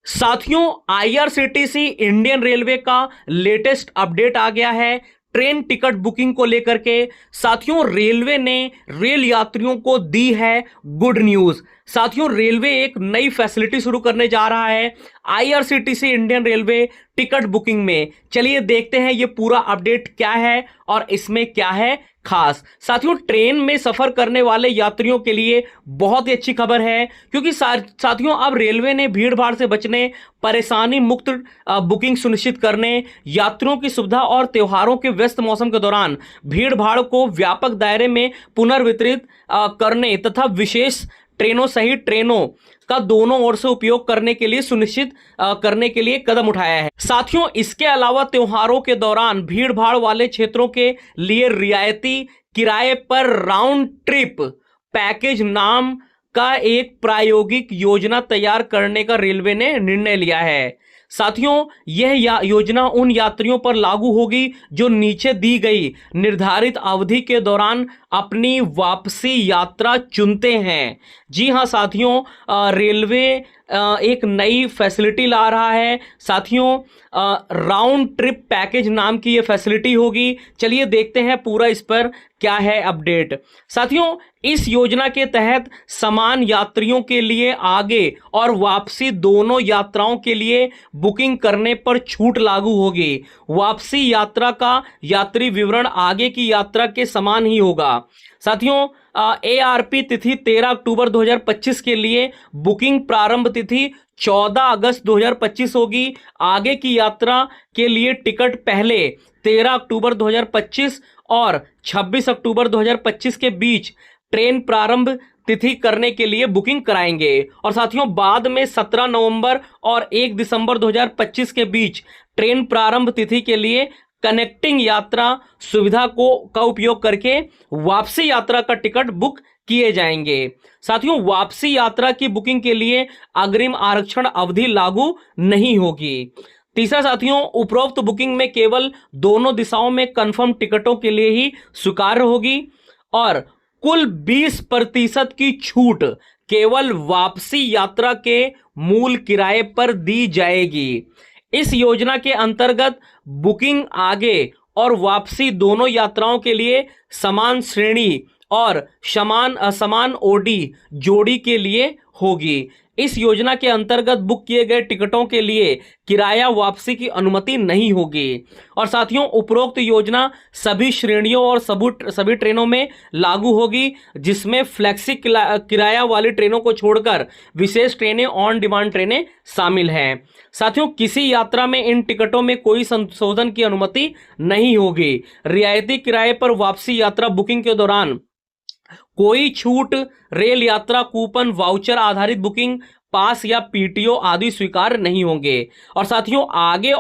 साथियों, IRCTC Indian railway का latest update आ गया है ट्रेन टिकट बुकिंग को लेकर के। साथियों, रेलवे ने रेल यात्रियों को दी है गुड न्यूज। साथियों, रेलवे एक नई फैसिलिटी शुरू करने जा रहा है IRCTC Indian railway ticket booking में। चलिए देखते हैं ये पूरा अपडेट क्या है और इसमें क्या है खास। साथियों, ट्रेन में सफर करने वाले यात्रियों के लिए बहुत ही अच्छी खबर है, क्योंकि साथियों अब रेलवे ने भीड़ भाड़ से बचने, परेशानी मुक्त बुकिंग सुनिश्चित करने, यात्रियों की सुविधा और त्योहारों के व्यस्त मौसम के दौरान भीड़ भाड़ को व्यापक दायरे में पुनर्वितरित करने तथा विशेष ट्रेनों सहित ट्रेनों का दोनों ओर से उपयोग करने के लिए सुनिश्चित करने के लिए कदम उठाया है। साथियों, इसके अलावा त्योहारों के दौरान भीड़ भाड़ वाले क्षेत्रों के लिए रियायती किराए पर राउंड ट्रिप पैकेज नाम का एक प्रायोगिक योजना तैयार करने का रेलवे ने निर्णय लिया है। साथियों, यह योजना उन यात्रियों पर लागू होगी जो नीचे दी गई निर्धारित अवधि के दौरान अपनी वापसी यात्रा चुनते हैं। जी हां साथियों, रेलवे एक नई फैसिलिटी ला रहा है। साथियों, राउंड ट्रिप पैकेज नाम की ये फैसिलिटी होगी। चलिए देखते हैं पूरा इस पर क्या है अपडेट। साथियों, इस योजना के तहत समान यात्रियों के लिए आगे और वापसी दोनों यात्राओं के लिए बुकिंग करने पर छूट लागू होगी। वापसी यात्रा का यात्री विवरण आगे की यात्रा के समान ही होगा। साथियों, एआरपी तिथि 13 अक्टूबर 2025 के लिए बुकिंग प्रारंभ तिथि 14 अगस्त 2025 होगी। आगे की यात्रा के लिए टिकट पहले 13 अक्टूबर 2025 और 26 अक्टूबर 2025 के बीच ट्रेन प्रारंभ तिथि करने के लिए बुकिंग कराएंगे। और साथियों, बाद में 17 नवंबर और 1 दिसंबर 2025 के बीच ट्रेन प्रारंभ तिथि के लिए कनेक्टिंग यात्रा सुविधा का उपयोग करके वापसी यात्रा का टिकट बुक किए जाएंगे। साथियों, वापसी यात्रा की बुकिंग के लिए अग्रिम आरक्षण अवधि लागू नहीं होगी। तीसरा साथियों, उपरोक्त बुकिंग में केवल दोनों दिशाओं में कंफर्म टिकटों के लिए ही स्वीकार्य होगी और कुल 20% की छूट केवल वापसी यात्रा के मूल किराए पर दी जाएगी। इस योजना के अंतर्गत बुकिंग आगे और वापसी दोनों यात्राओं के लिए समान श्रेणी और समान ओडी जोड़ी के लिए होगी। इस योजना के अंतर्गत बुक किए गए टिकटों के लिए किराया वापसी की अनुमति नहीं होगी। और साथियों, उपरोक्त योजना सभी श्रेणियों और सभी ट्रेनों में लागू होगी, जिसमें फ्लेक्सी किराया वाली ट्रेनों को छोड़कर विशेष ट्रेनें, ऑन डिमांड ट्रेनें शामिल हैं। साथियों, किसी यात्रा में इन टिकटों में कोई संशोधन की अनुमति नहीं होगी। रियायती किराए पर वापसी यात्रा बुकिंग के दौरान कोई छूट, रेल यात्रा कूपन, वाउचर आधारित बुकिंग, पास या पीटीओ आदि स्वीकार नहीं होंगे। और साथियों, आगे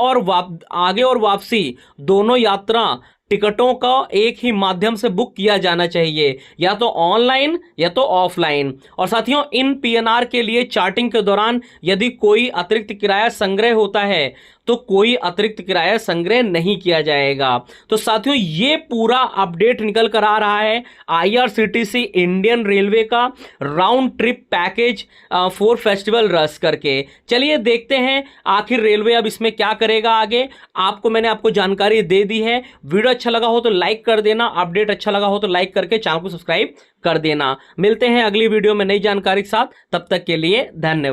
और वापसी दोनों यात्रा टिकटों का एक ही माध्यम से बुक किया जाना चाहिए, या तो ऑनलाइन या तो ऑफलाइन। और साथियों, इन पीएनआर के लिए चार्टिंग के दौरान यदि कोई अतिरिक्त किराया संग्रह होता है तो कोई अतिरिक्त किराया संग्रह नहीं किया जाएगा। तो साथियों, ये पूरा अपडेट निकल कर आ रहा है आईआरसीटीसी इंडियन रेलवे का round trip package for festival rush करके। चलिए देखते हैं आखिर रेलवे अब इसमें क्या करेगा आगे। मैंने आपको जानकारी दे दी है। वीडियो अच्छा लगा हो तो लाइक कर देना, अपडेट अच्छा लगा हो तो लाइक करके चैनल को सब्सक्राइब कर देना। मिलते हैं अगली वीडियो में नई जानकारी के साथ, तब तक के लिए धन्यवाद।